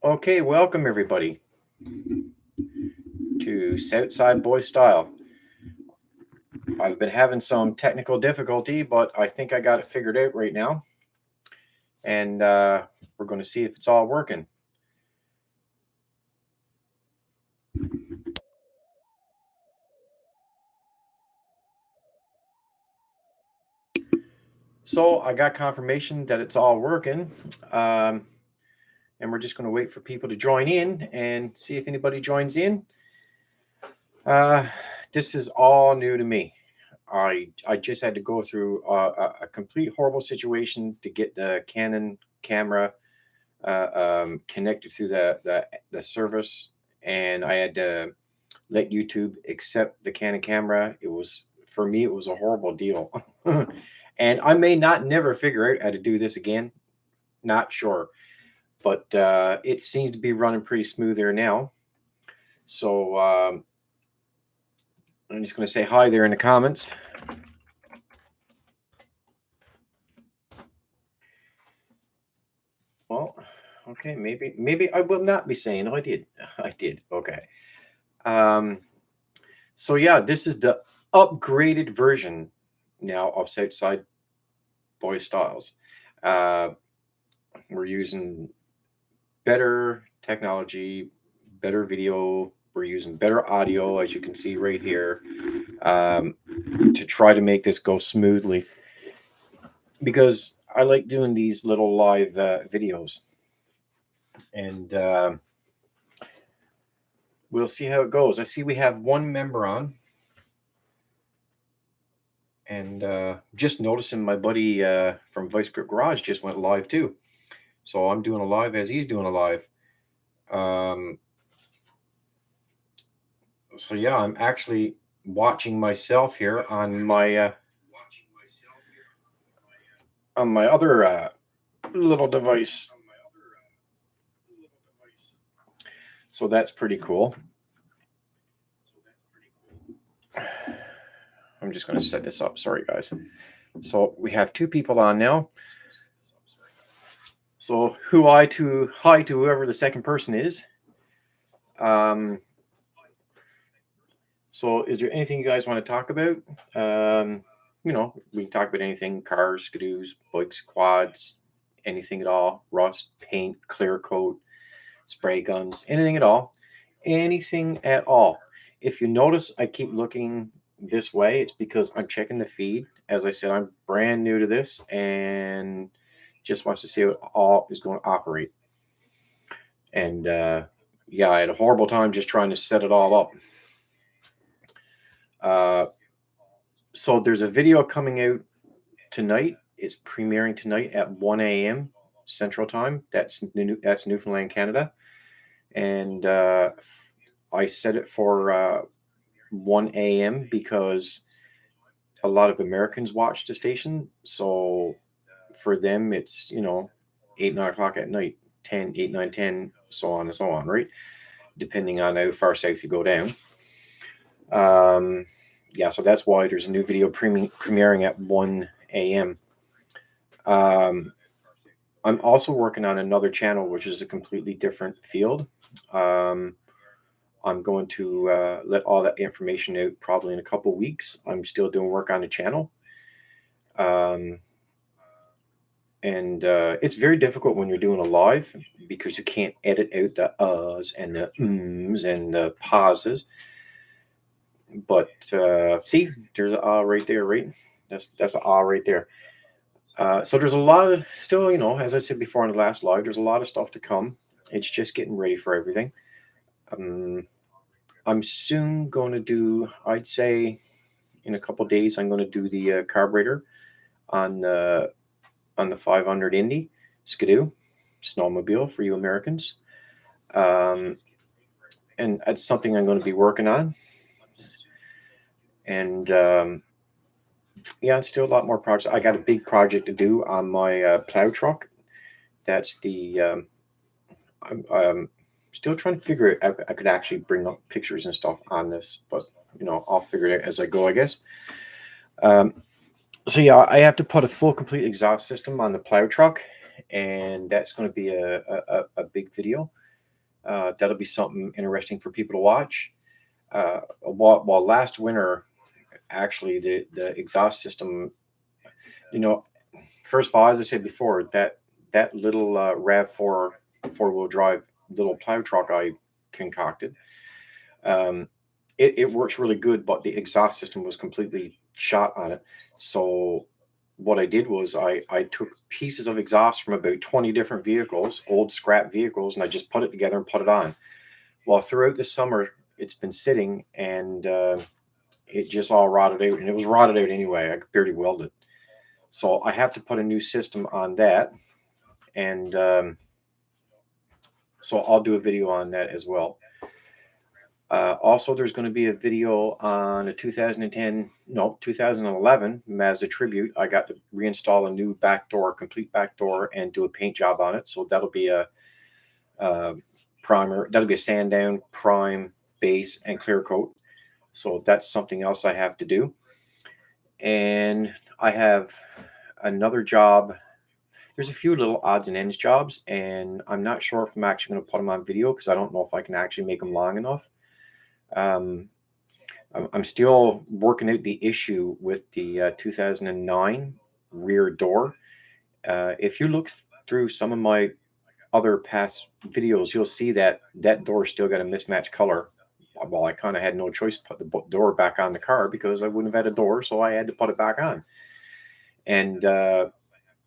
Okay, welcome everybody to Southside Boy Style. I've been having some technical difficulty, but I think I got it figured out right now. And we're going to see if it's all working. So I got confirmation that it's all working. Um, and we're just going to wait for people to join in and see if anybody joins in. Uh, this is all new to me. I just had to go through a complete horrible situation to get the Canon camera connected through the service, and I had to let YouTube accept the Canon camera. It was for me, it was a horrible deal, and I may not never figure out how to do this again. Not sure, but it seems to be running pretty smooth there now. So I'm just going to say hi there in the comments. Well, okay, maybe I will not be saying. Oh, I did. I did. Okay. Um, so yeah, this is the upgraded version now of Southside Boy Styles. Uh, we're using better technology, better video. We're using better audio, as you can see right here, um, to try to make this go smoothly. Because I like doing these little live videos, and we'll see how it goes. I see we have one member on. And just noticing my buddy from Vice Grip Garage just went live too. So I'm doing a live as he's doing a live. Um, so yeah, I'm actually watching myself here on my other little device. So that's pretty cool. I'm just going to set this up. Sorry, guys. So we have two people on now. So hi to whoever the second person is. So is there anything you guys want to talk about? We can talk about anything: cars, skidoos, bikes, quads, anything at all. Rust, paint, clear coat, spray guns, anything at all. Anything at all. If you notice, I keep looking this way. It's because I'm checking the feed. As I said, I'm brand new to this and just wants to see how it all is going to operate. And yeah, I had a horrible time just trying to set it all up. So there's a video coming out tonight. It's premiering tonight at 1 a.m. Central Time. That's Newfoundland, Canada. And I set it for 1 a.m. because a lot of Americans watch the station. So for them, it's, 8, 9 o'clock at night, 10, 8, 9, 10, so on and so on, right? Depending on how far south you go down. Yeah, so that's why there's a new video premiering at 1 a.m. I'm also working on another channel, which is a completely different field. I'm going to let all that information out probably in a couple weeks. I'm still doing work on the channel. And it's very difficult when you're doing a live because you can't edit out the uhs and the ums and the pauses. But see, there's an ah right there, right? That's an ah right there. So there's a lot of still, as I said before in the last live, there's a lot of stuff to come. It's just getting ready for everything. I'm soon going to do, I'd say in a couple days, I'm going to do the carburetor on the 500 Indy Skidoo snowmobile for you Americans. And that's something I'm going to be working on. And yeah, still a lot more projects. I got a big project to do on my plow truck. That's the I'm still trying to figure it out. I could actually bring up pictures and stuff on this, but I'll figure it out as I go, I guess. So yeah, I have to put a full complete exhaust system on the plow truck, and that's going to be a big video. That'll be something interesting for people to watch. While last winter, actually, the exhaust system, you know, first of all, as I said before, that little Rav4 four-wheel drive little plow truck I concocted, um, it works really good, but the exhaust system was completely shot on it. So what I did was I took pieces of exhaust from about 20 different vehicles, old scrap vehicles, and I just put it together and put it on. Well, throughout the summer, it's been sitting, and it just all rotted out, and it was rotted out anyway. I could barely weld it. So I have to put a new system on that, and so I'll do a video on that as well. Also, there's going to be a video on a 2011 Mazda Tribute. I got to reinstall a new back door, complete back door, and do a paint job on it. So that'll be a primer. That'll be a sand down, prime, base, and clear coat. So that's something else I have to do. And I have another job. There's a few little odds and ends jobs, and I'm not sure if I'm actually going to put them on video because I don't know if I can actually make them long enough. I'm still working out the issue with the 2009 rear door. If you look through some of my other past videos, you'll see that that door still got a mismatched color. Well, I kind of had no choice to put the door back on the car because I wouldn't have had a door, so I had to put it back on. And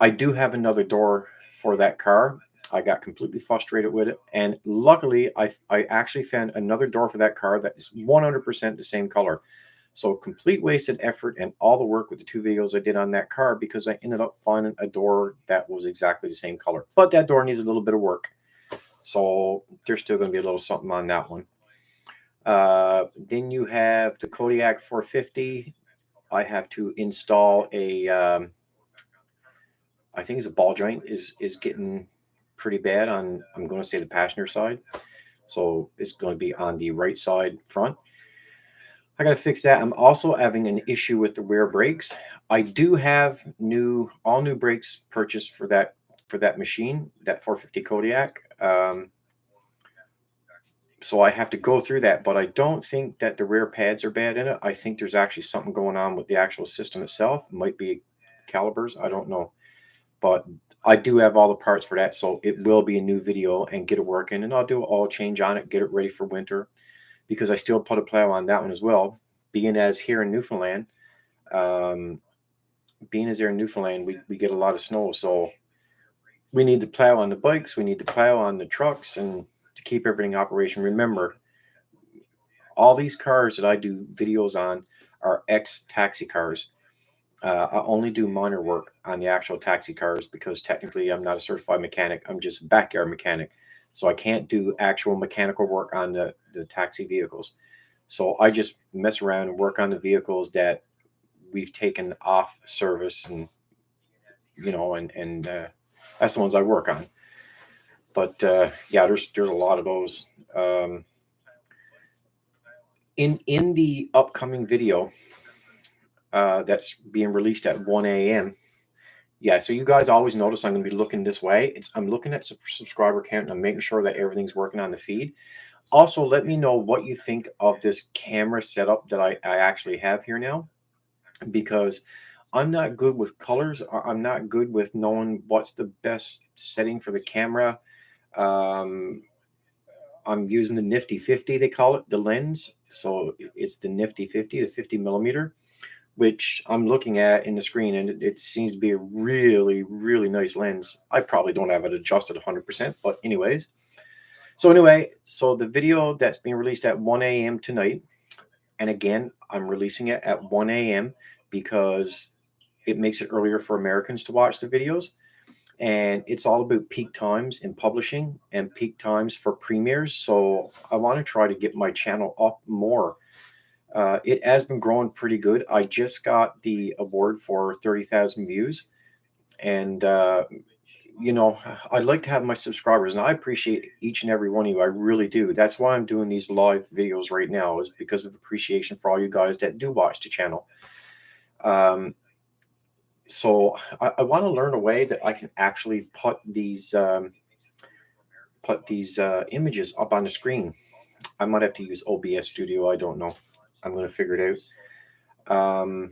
I do have another door for that car. I got completely frustrated with it, and luckily, I actually found another door for that car that is 100% the same color. So complete wasted effort and all the work with the two videos I did on that car because I ended up finding a door that was exactly the same color. But that door needs a little bit of work, so there's still going to be a little something on that one. Then you have the Kodiak 450. I have to install a I think it's a ball joint is getting pretty bad on, I'm going to say, the passenger side. So it's going to be on the right side front. I got to fix that. I'm also having an issue with the rear brakes. I do have all new brakes purchased for that machine, that 450 Kodiak. So I have to go through that, but I don't think that the rear pads are bad in it. I think there's actually something going on with the actual system itself. It might be calipers. I don't know. But I do have all the parts for that, so it will be a new video and get it working, and I'll do an oil change on it, get it ready for winter, because I still put a plow on that one as well. Being as here in Newfoundland, um, we get a lot of snow, so we need the plow on the bikes, we need the plow on the trucks, and to keep everything operation. Remember, all these cars that I do videos on are ex-taxi cars. I only do minor work on the actual taxi cars because technically I'm not a certified mechanic. I'm just a backyard mechanic. So I can't do actual mechanical work on the taxi vehicles. So I just mess around and work on the vehicles that we've taken off service, and that's the ones I work on. But yeah, there's a lot of those. In the upcoming video that's being released at 1 a.m. Yeah, so you guys always notice I'm going to be looking this way. I'm looking at subscriber count, and I'm making sure that everything's working on the feed. Also, let me know what you think of this camera setup that I actually have here now, because I'm not good with colors. I'm not good with knowing what's the best setting for the camera. Um, I'm using the Nifty 50, they call it, the lens. So it's the Nifty 50, the 50 millimeter, which I'm looking at in the screen, and it seems to be a really, really nice lens. I probably don't have it adjusted 100%, but anyways. So anyway, so the video that's being released at 1 a.m. tonight, and again, I'm releasing it at 1 a.m. because it makes it earlier for Americans to watch the videos. And it's all about peak times in publishing and peak times for premieres. So I want to try to get my channel up more. It has been growing pretty good. I just got the award for 30,000 views. And, I'd like to have my subscribers, and I appreciate each and every one of you. I really do. That's why I'm doing these live videos right now, is because of appreciation for all you guys that do watch the channel. So I want to learn a way that I can actually put these put these images up on the screen. I might have to use OBS Studio. I don't know. I'm going to figure it out.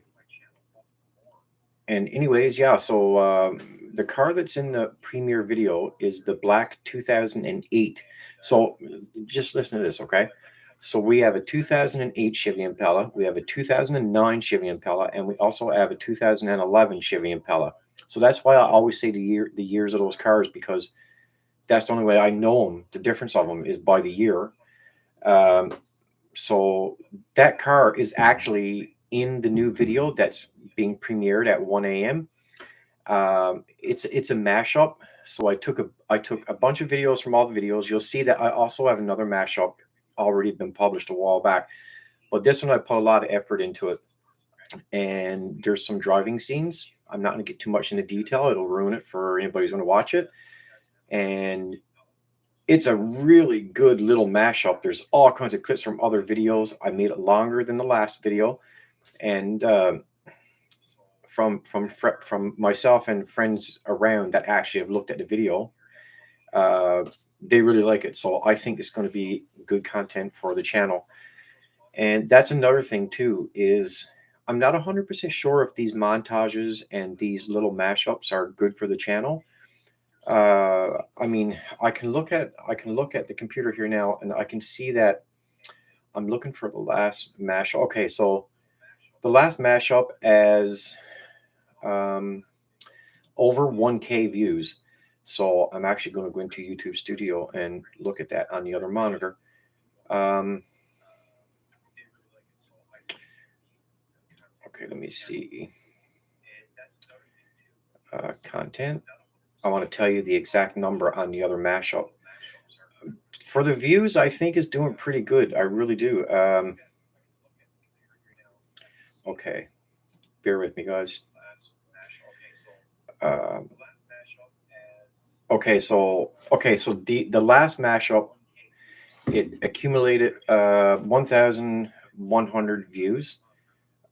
And anyways, yeah, so the car that's in the premiere video is the black 2008. So just listen to this, okay? So we have a 2008 Chevy Impala, we have a 2009 Chevy Impala, and we also have a 2011 Chevy Impala. So that's why I always say the years of those cars, because that's the only way I know them. The difference of them is by the year. Um, so that car is actually in the new video that's being premiered at 1 a.m. It's a mashup. So I took a bunch of videos from all the videos. You'll see that I also have another mashup already been published a while back, but this one I put a lot of effort into it. And there's some driving scenes. I'm not going to get too much into detail. It'll ruin it for anybody who's going to watch it. And it's a really good little mashup. There's all kinds of clips from other videos. I made it longer than the last video, and from myself and friends around that actually have looked at the video, they really like it. So I think it's going to be good content for the channel. And that's another thing too, is I'm not 100% sure if these montages and these little mashups are good for the channel. I mean, I can look at the computer here now, and I can see that I'm looking for the last mashup. Okay, so the last mashup as over 1K views. So I'm actually going to go into YouTube Studio and look at that on the other monitor. Okay, let me see. Content. I want to tell you the exact number on the other mashup. For the views, I think is doing pretty good. I really do. Okay, bear with me, guys. Okay, so the last mashup, it accumulated 1,100 views.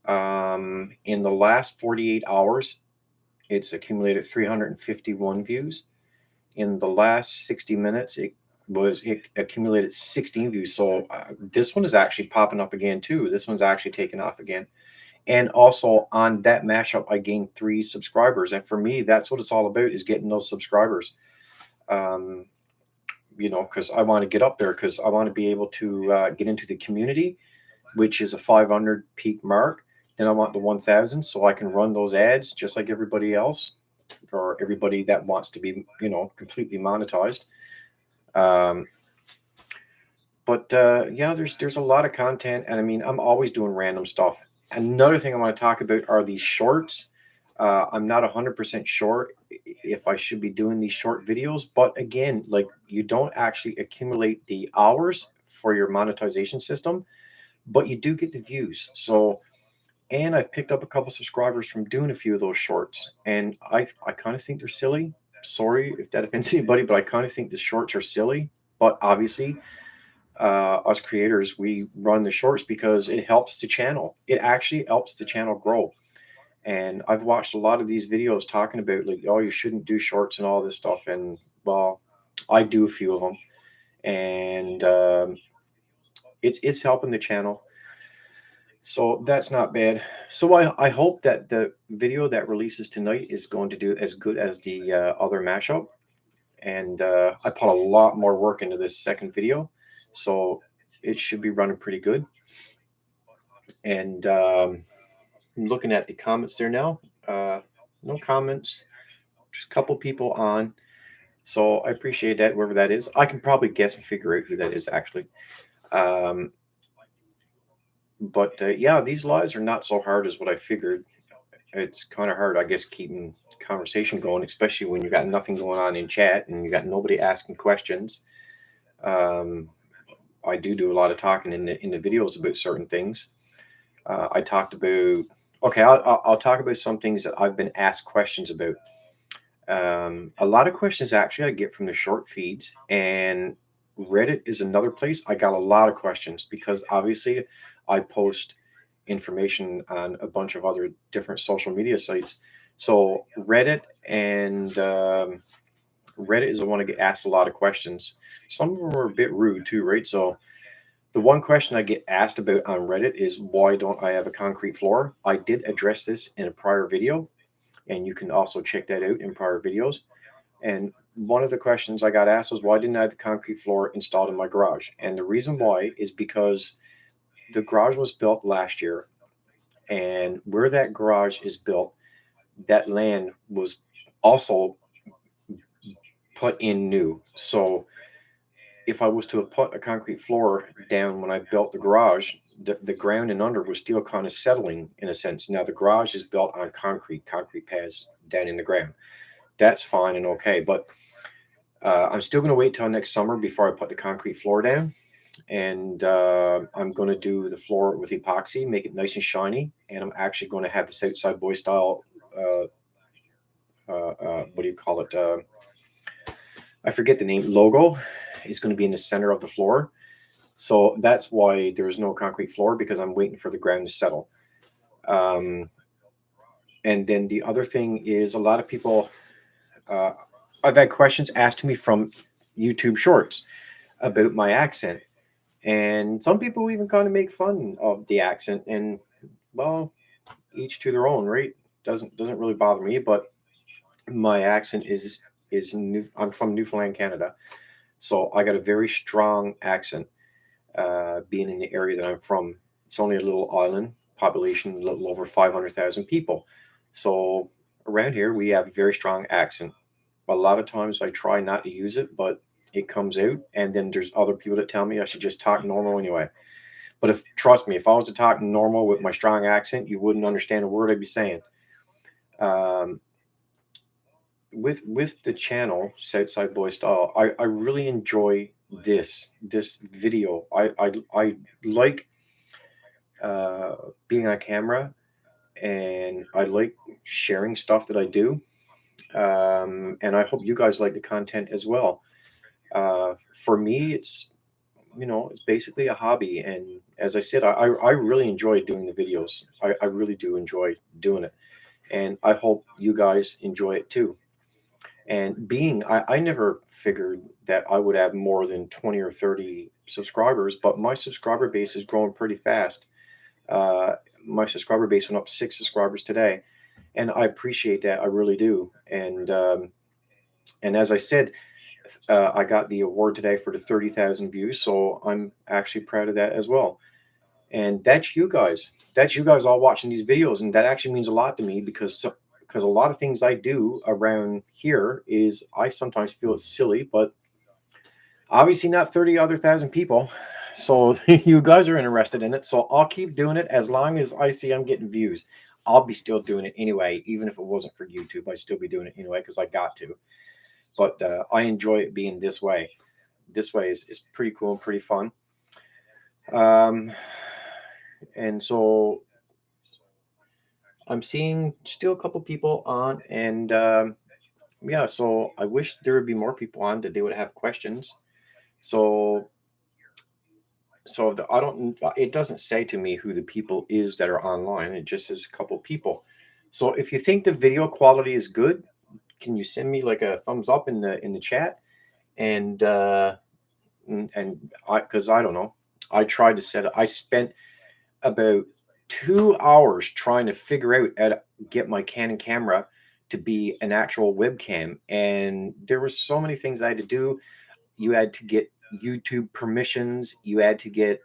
In the last 48 hours, it's accumulated 351 views. In the last 60 minutes, it accumulated 16 views. So this one is actually popping up again too. This one's actually taking off again. And also on that mashup, I gained 3 subscribers. And for me, that's what it's all about, is getting those subscribers. You know, because I want to get up there, because I want to be able to get into the community, which is a 500 peak mark. Then I want the 1,000, so I can run those ads just like everybody else, or everybody that wants to be, you know, completely monetized. But yeah, there's a lot of content, and I mean, I'm always doing random stuff. Another thing I want to talk about are these shorts. I'm not 100% sure if I should be doing these short videos, but again, like, you don't actually accumulate the hours for your monetization system, but you do get the views. So, and I've picked up a couple subscribers from doing a few of those shorts, and I kind of think they're silly. Sorry if that offends anybody, but I kind of think the shorts are silly. But obviously, us creators, we run the shorts because it helps the channel. It actually helps the channel grow. And I've watched a lot of these videos talking about, like, oh, you shouldn't do shorts and all this stuff. And well, I do a few of them, and it's helping the channel. So that's not bad. So I hope that the video that releases tonight is going to do as good as the other mashup. And I put a lot more work into this second video, so it should be running pretty good. And I'm looking at the comments there now. No comments, just a couple people on. So I appreciate that, whoever that is. I can probably guess and figure out who that is, actually. But yeah, these lives are not so hard as what I figured. It's kind of hard, I guess, keeping conversation going, especially when you got nothing going on in chat and you got nobody asking questions. I do a lot of talking in the videos about certain things. I talked about, okay, I'll talk about some things that I've been asked questions about. A lot of questions actually I get from the short feeds, and Reddit is another place I got a lot of questions, because obviously I post information on a bunch of other different social media sites. So Reddit and Reddit is the one I get asked a lot of questions. Some of them are a bit rude too, right? So the one question I get asked about on Reddit is why don't I have a concrete floor? I did address this in a prior video, and you can also check that out in prior videos. And one of the questions I got asked was why didn't I have the concrete floor installed in my garage? And the reason why is because the garage was built last year, and where that garage is built, that land was also put in new. So if I was to have put a concrete floor down when I built the garage, the ground and under was still kind of settling in a sense. Now the garage is built on concrete pads down in the ground. That's fine and okay, but I'm still going to wait till next summer before I put the concrete floor down. And I'm going to do the floor with epoxy, make it nice and shiny. And I'm actually going to have the Southside Boy style. Uh, what do you call it? I forget the name. Logo is going to be in the center of the floor. So that's why there's no concrete floor, because I'm waiting for the ground to settle. Um, and then the other thing is a lot of people, uh, I've had questions asked to me from YouTube Shorts about my accent. And some people even kind of make fun of the accent. And well, each to their own, right? Doesn't really bother me, but my accent is new. I'm from Newfoundland, Canada, so I got a very strong accent. Being in the area that I'm from, it's only a little island, population a little over 500,000 people. So around here, we have a very strong accent. A lot of times I try not to use it, but it comes out. And then there's other people that tell me I should just talk normal anyway. But if trust me, if I was to talk normal with my strong accent, you wouldn't understand a word I'd be saying. Um, with the channel Southside Boy Style, I really enjoy this video. I like uh, being on camera, and I like sharing stuff that I do. And I hope you guys like the content as well. For me, it's basically a hobby, and as I said, I really enjoy doing the videos. I really do enjoy doing it, and I hope you guys enjoy it too. And I never figured that I would have more than 20 or 30 subscribers, but my subscriber base is growing pretty fast. Uh, my subscriber base went up 6 subscribers today, and I appreciate that. I really do. And as I said, I got the award today for the 30,000 views, so I'm actually proud of that as well. And that's you guys. That's you guys all watching these videos, and that actually means a lot to me because a lot of things I do around here is I sometimes feel it's silly, but obviously not 30 other thousand people. So you guys are interested in it. So I'll keep doing it as long as I see I'm getting views. I'll be still doing it anyway, even if it wasn't for YouTube. I'd still be doing it anyway because I got to. But I enjoy it being this way. This way is pretty cool and pretty fun. Um, and so I'm seeing still a couple people on, and yeah, so I wish there would be more people on that they would have questions. So I don't. It doesn't say to me who the people is that are online. It just says a couple people. So if you think the video quality is good, can you send me like a thumbs up in the chat? And and I because I don't know. I tried to set it. I spent about 2 hours trying to figure out how to get my Canon camera to be an actual webcam, and there were so many things I had to do. You had to get YouTube permissions, you had to get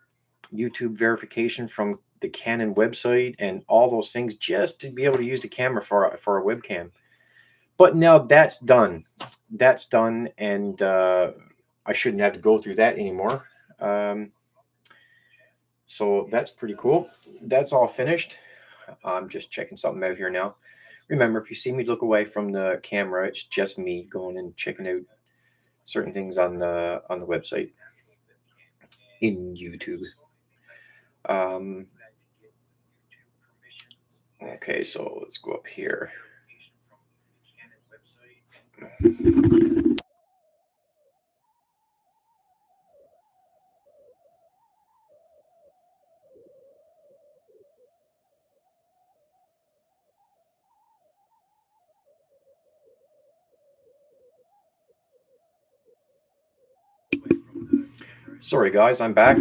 YouTube verification from the Canon website, and all those things just to be able to use the camera for a webcam. But now that's done. That's done, and I shouldn't have to go through that anymore. Um, so that's pretty cool. That's all finished. I'm just checking something out here now. Remember, if you see me look away from the camera, it's just me going and checking out certain things on the website in YouTube. Um, okay, so let's go up here. Sorry, guys, I'm back.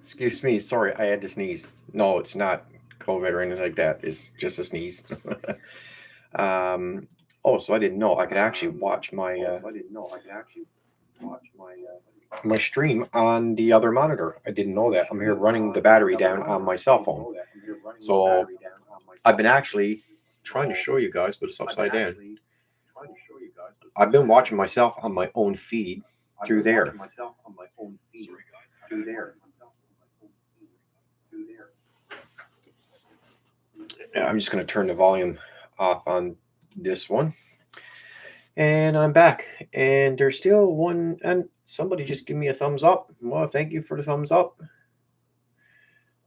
Excuse me. Sorry, I had to sneeze. No, it's not COVID or anything like that. It's just a sneeze. Oh, so I didn't know I could actually watch my my stream on the other monitor. I didn't know that. I'm here running the battery down on my cell phone. So I've been actually trying to show you guys, but it's upside down. I've been watching myself on my own feed through there. I'm just going to turn the volume off on this one. And I'm back. And there's still one. And somebody just give me a thumbs up. Well, thank you for the thumbs up.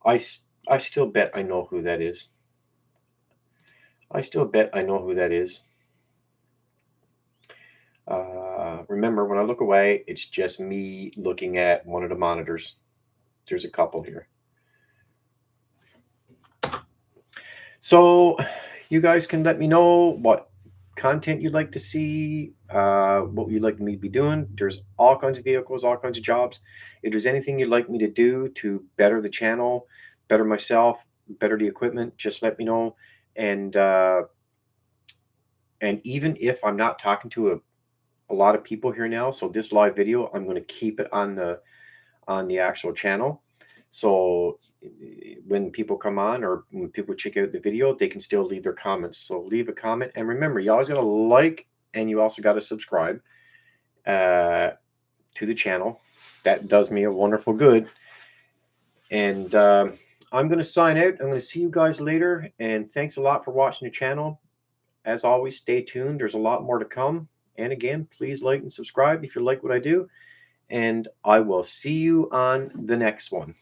I still bet I know who that is. I still bet I know who that is. Remember, when I look away, it's just me looking at one of the monitors. There's a couple here. So you guys can let me know what content you'd like to see, what you'd like me to be doing. There's all kinds of vehicles, all kinds of jobs. If there's anything you'd like me to do to better the channel, better myself, better the equipment, just let me know. And even if I'm not talking to a lot of people here now, so this live video, I'm going to keep it on the actual channel. So when people come on or when people check out the video, they can still leave their comments. So leave a comment. And remember, you always got to like, and you also got to subscribe to the channel. That does me a wonderful good. And I'm going to sign out. I'm going to see you guys later. And thanks a lot for watching the channel. As always, stay tuned. There's a lot more to come. And again, please like and subscribe if you like what I do. And I will see you on the next one.